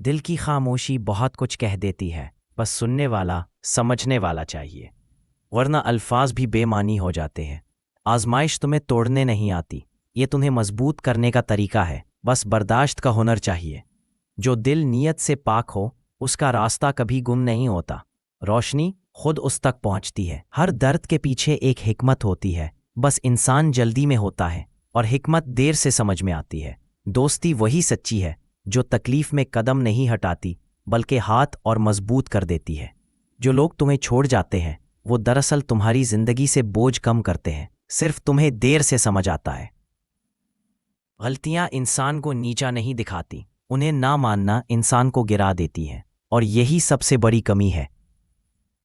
دل کی خاموشی بہت کچھ کہہ دیتی ہے، بس سننے والا، سمجھنے والا چاہیے، ورنہ الفاظ بھی بے معنی ہو جاتے ہیں۔ آزمائش تمہیں توڑنے نہیں آتی، یہ تمہیں مضبوط کرنے کا طریقہ ہے، بس برداشت کا ہنر چاہیے۔ جو دل نیت سے پاک ہو، اس کا راستہ کبھی گم نہیں ہوتا، روشنی خود اس تک پہنچتی ہے۔ ہر درد کے پیچھے ایک حکمت ہوتی ہے، بس انسان جلدی میں ہوتا ہے اور حکمت دیر سے سمجھ میں آتی ہے۔ دوستی وہی سچی ہے جو تکلیف میں قدم نہیں ہٹاتی بلکہ ہاتھ اور مضبوط کر دیتی ہے۔ جو لوگ تمہیں چھوڑ جاتے ہیں وہ دراصل تمہاری زندگی سے بوجھ کم کرتے ہیں، صرف تمہیں دیر سے سمجھ آتا ہے۔ غلطیاں انسان کو نیچا نہیں دکھاتی، انہیں نہ ماننا انسان کو گرا دیتی ہے، اور یہی سب سے بڑی کمی ہے۔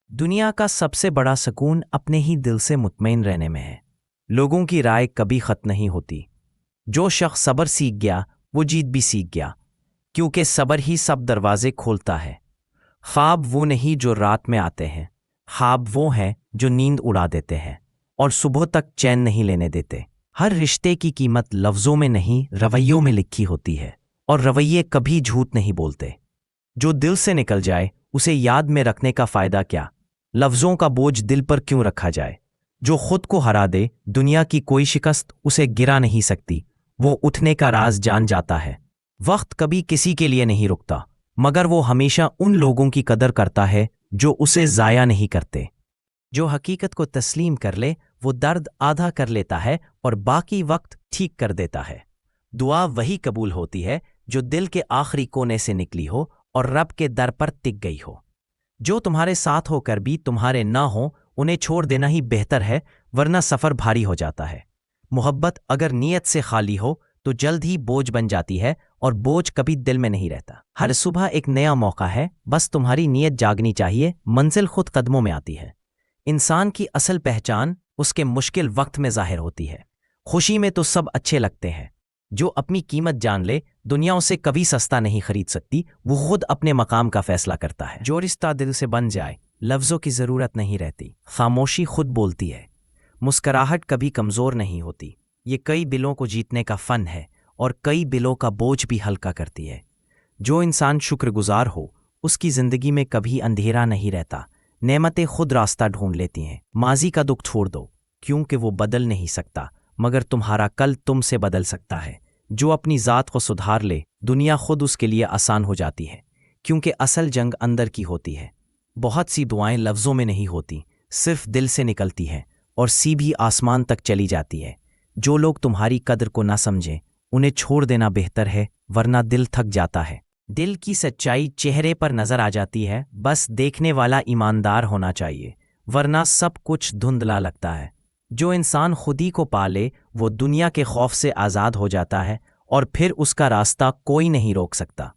دنیا کا سب سے بڑا سکون اپنے ہی دل سے مطمئن رہنے میں ہے۔ لوگوں کی رائے کبھی ختم نہیں ہوتی۔ جو شخص صبر سیکھ گیا وہ جیت بھی سیکھ گیا، کیونکہ صبر ہی سب دروازے کھولتا ہے۔ خواب وہ نہیں جو رات میں آتے ہیں، خواب وہ ہیں جو نیند اڑا دیتے ہیں اور صبح تک چین نہیں لینے دیتے۔ ہر رشتے کی قیمت لفظوں میں نہیں، رویوں میں لکھی ہوتی ہے، اور رویے کبھی جھوٹ نہیں بولتے۔ جو دل سے نکل جائے اسے یاد میں رکھنے کا فائدہ کیا؟ لفظوں کا بوجھ دل پر کیوں رکھا جائے؟ جو خود کو ہرا دے، دنیا کی کوئی شکست اسے گرا نہیں سکتی، وہ اٹھنے کا راز جان جاتا ہے۔ وقت کبھی کسی کے لیے نہیں رکتا، مگر وہ ہمیشہ ان لوگوں کی قدر کرتا ہے جو اسے ضائع نہیں کرتے۔ جو حقیقت کو تسلیم کر لے وہ درد آدھا کر لیتا ہے اور باقی وقت ٹھیک کر دیتا ہے۔ دعا وہی قبول ہوتی ہے جو دل کے آخری کونے سے نکلی ہو اور رب کے در پر ٹک گئی ہو۔ جو تمہارے ساتھ ہو کر بھی تمہارے نہ ہوں، انہیں چھوڑ دینا ہی بہتر ہے، ورنہ سفر بھاری ہو جاتا ہے۔ محبت اگر نیت سے خالی ہو تو جلد ہی بوجھ بن جاتی ہے، اور بوجھ کبھی دل میں نہیں رہتا۔ ہر صبح ایک نیا موقع ہے، بس تمہاری نیت جاگنی چاہیے، منزل خود قدموں میں آتی ہے۔ انسان کی اصل پہچان اس کے مشکل وقت میں ظاہر ہوتی ہے۔ خوشی میں تو سب اچھے لگتے ہیں، جو اپنی قیمت جان لے دنیا اسے کبھی سستا نہیں خرید سکتی، وہ خود اپنے مقام کا فیصلہ کرتا ہے۔ جو رشتہ دل سے بن جائے لفظوں کی ضرورت نہیں رہتی، خاموشی خود بولتی ہے۔ مسکراہٹ کبھی کمزور نہیں ہوتی، یہ کئی دلوں کو جیتنے کا فن ہے، اور کئی دلوں کا بوجھ بھی ہلکا کرتی ہے۔ جو انسان شکر گزار ہو اس کی زندگی میں کبھی اندھیرا نہیں رہتا، نعمتیں خود راستہ ڈھونڈ لیتی ہیں۔ ماضی کا دکھ چھوڑ دو، کیونکہ وہ بدل نہیں سکتا، مگر تمہارا کل تم سے بدل سکتا ہے۔ جو اپنی ذات کو سدھار لے دنیا خود اس کے لیے آسان ہو جاتی ہے، کیونکہ اصل جنگ اندر کی ہوتی ہے۔ بہت سی دعائیں لفظوں میں نہیں ہوتی، صرف دل سے نکلتی ہیں اور سیدھی آسمان تک چلی جاتی ہے۔ جو لوگ تمہاری قدر کو نہ سمجھیں انہیں چھوڑ دینا بہتر ہے، ورنہ دل تھک جاتا ہے۔ دل کی سچائی چہرے پر نظر آ جاتی ہے، بس دیکھنے والا ایماندار ہونا چاہیے، ورنہ سب کچھ دھندلا لگتا ہے۔ جو انسان خود ہی کو پالے وہ دنیا کے خوف سے آزاد ہو جاتا ہے، اور پھر اس کا راستہ کوئی نہیں روک سکتا۔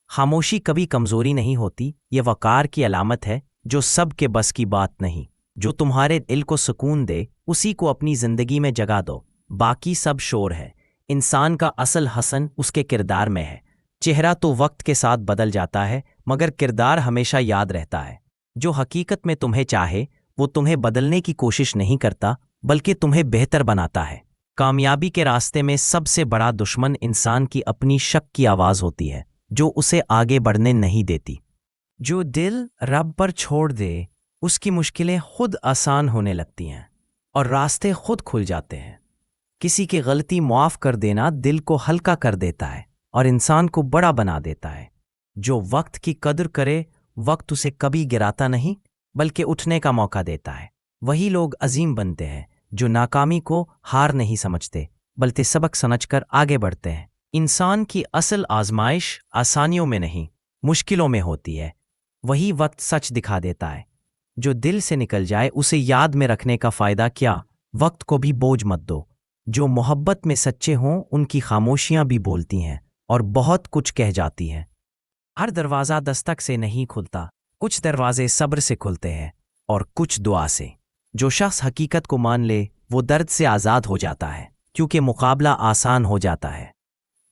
خاموشی کبھی کمزوری نہیں ہوتی، یہ وقار کی علامت ہے جو سب کے بس کی بات نہیں۔ جو تمہارے دل کو سکون دے اسی کو اپنی زندگی میں جگہ دو، باقی سب شور ہے۔ انسان کا اصل حسن اس کے کردار میں ہے۔ چہرہ تو وقت کے ساتھ بدل جاتا ہے، مگر کردار ہمیشہ یاد رہتا ہے۔ جو حقیقت میں تمہیں چاہے وہ تمہیں بدلنے کی کوشش نہیں کرتا بلکہ تمہیں بہتر بناتا ہے۔ کامیابی کے راستے میں سب سے بڑا دشمن انسان کی اپنی شک کی آواز ہوتی ہے، جو اسے آگے بڑھنے نہیں دیتی۔ جو دل رب پر چھوڑ دے اس کی مشکلیں خود آسان ہونے لگتی ہیں اور راستے خود کھل جاتے ہیں۔ کسی کی غلطی معاف کر دینا دل کو ہلکا کر دیتا ہے اور انسان کو بڑا بنا دیتا ہے۔ جو وقت کی قدر کرے وقت اسے کبھی گراتا نہیں بلکہ اٹھنے کا موقع دیتا ہے۔ وہی لوگ عظیم بنتے ہیں جو ناکامی کو ہار نہیں سمجھتے بلکہ سبق سمجھ کر آگے بڑھتے ہیں۔ انسان کی اصل آزمائش آسانیوں میں نہیں، مشکلوں میں ہوتی ہے۔ وہی وقت سچ دکھا دیتا ہے۔ جو دل سے نکل جائے اسے یاد میں رکھنے کا فائدہ کیا؟ وقت کو بھی بوجھ مت دو۔ جو محبت میں سچے ہوں ان کی خاموشیاں بھی بولتی ہیں اور بہت کچھ کہہ جاتی ہیں۔ ہر دروازہ دستک سے نہیں کھلتا، کچھ دروازے صبر سے کھلتے ہیں اور کچھ دعا سے۔ جو شخص حقیقت کو مان لے وہ درد سے آزاد ہو جاتا ہے، کیونکہ مقابلہ آسان ہو جاتا ہے۔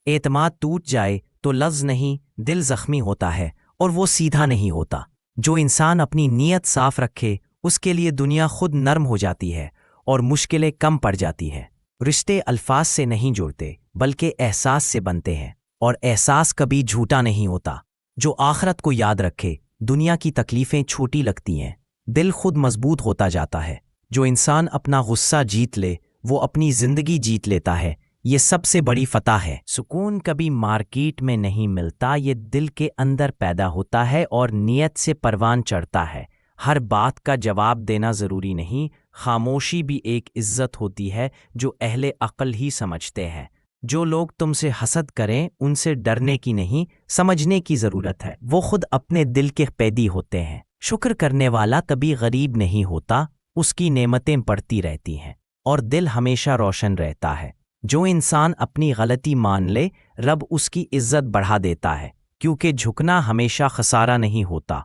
اعتماد ٹوٹ جائے تو لفظ نہیں دل زخمی ہوتا ہے اور وہ سیدھا نہیں ہوتا۔ جو انسان اپنی نیت صاف رکھے اس کے لیے دنیا خود نرم ہو جاتی ہے اور مشکلیں کم پڑ جاتی ہیں۔ رشتے الفاظ سے نہیں جڑتے بلکہ احساس سے بنتے ہیں، اور احساس کبھی جھوٹا نہیں ہوتا۔ جو آخرت کو یاد رکھے دنیا کی تکلیفیں چھوٹی لگتی ہیں، دل خود مضبوط ہوتا جاتا ہے۔ جو انسان اپنا غصہ جیت لے وہ اپنی زندگی جیت لیتا ہے، یہ سب سے بڑی فتح ہے۔ سکون کبھی مارکیٹ میں نہیں ملتا، یہ دل کے اندر پیدا ہوتا ہے اور نیت سے پروان چڑھتا ہے۔ ہر بات کا جواب دینا ضروری نہیں، خاموشی بھی ایک عزت ہوتی ہے جو اہل عقل ہی سمجھتے ہیں۔ جو لوگ تم سے حسد کریں ان سے ڈرنے کی نہیں، سمجھنے کی ضرورت ہے۔ وہ خود اپنے دل کے قیدی ہوتے ہیں۔ شکر کرنے والا کبھی غریب نہیں ہوتا، اس کی نعمتیں بڑھتی رہتی ہیں اور دل ہمیشہ روشن رہتا ہے۔ جو انسان اپنی غلطی مان لے رب اس کی عزت بڑھا دیتا ہے، کیونکہ جھکنا ہمیشہ خسارہ نہیں ہوتا۔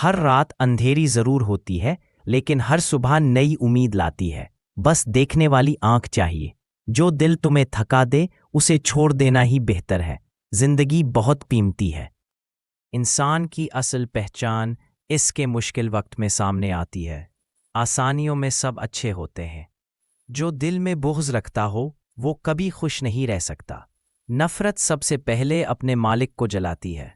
ہر رات اندھیری ضرور ہوتی ہے لیکن ہر صبح نئی امید لاتی ہے، بس دیکھنے والی آنکھ چاہیے۔ جو دل تمہیں تھکا دے اسے چھوڑ دینا ہی بہتر ہے۔ زندگی بہت قیمتی ہے۔ انسان کی اصل پہچان اس کے مشکل وقت میں سامنے آتی ہے۔ آسانیوں میں سب اچھے ہوتے ہیں۔ جو دل میں بغض رکھتا ہو وہ کبھی خوش نہیں رہ سکتا۔ نفرت سب سے پہلے اپنے مالک کو جلاتی ہے۔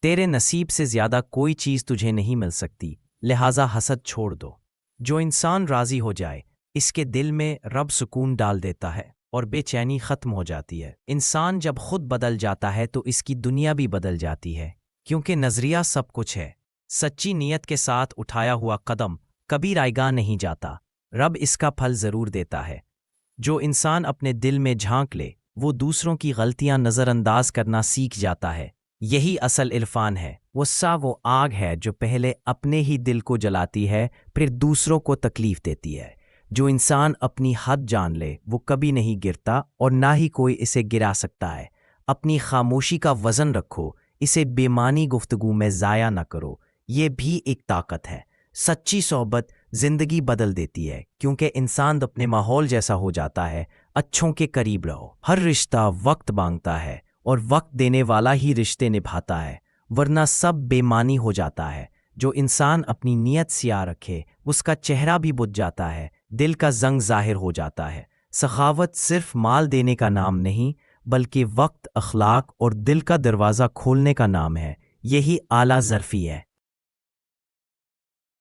تیرے نصیب سے زیادہ کوئی چیز تجھے نہیں مل سکتی، لہٰذا حسد چھوڑ دو۔ جو انسان راضی ہو جائے اس کے دل میں رب سکون ڈال دیتا ہے اور بے چینی ختم ہو جاتی ہے۔ انسان جب خود بدل جاتا ہے تو اس کی دنیا بھی بدل جاتی ہے، کیونکہ نظریہ سب کچھ ہے۔ سچی نیت کے ساتھ اٹھایا ہوا قدم کبھی رائیگاں نہیں جاتا، رب اس کا پھل ضرور دیتا ہے۔ جو انسان اپنے دل میں جھانک لے وہ دوسروں کی غلطیاں نظر انداز کرنا سیکھ جاتا ہے۔ یہی اصل عرفان ہے۔ غصہ وہ آگ ہے جو پہلے اپنے ہی دل کو جلاتی ہے پھر دوسروں کو تکلیف دیتی ہے۔ جو انسان اپنی حد جان لے وہ کبھی نہیں گرتا اور نہ ہی کوئی اسے گرا سکتا ہے۔ اپنی خاموشی کا وزن رکھو، اسے بے معنی گفتگو میں ضائع نہ کرو، یہ بھی ایک طاقت ہے۔ سچی صحبت زندگی بدل دیتی ہے، کیونکہ انسان اپنے ماحول جیسا ہو جاتا ہے۔ اچھوں کے قریب رہو۔ ہر رشتہ وقت مانگتا ہے اور وقت دینے والا ہی رشتے نبھاتا ہے، ورنہ سب بے معنی ہو جاتا ہے۔ جو انسان اپنی نیت سیاہ رکھے اس کا چہرہ بھی بجھ جاتا ہے، دل کا زنگ ظاہر ہو جاتا ہے۔ سخاوت صرف مال دینے کا نام نہیں بلکہ وقت، اخلاق اور دل کا دروازہ کھولنے کا نام ہے۔ یہی اعلیٰ ظرفی ہے۔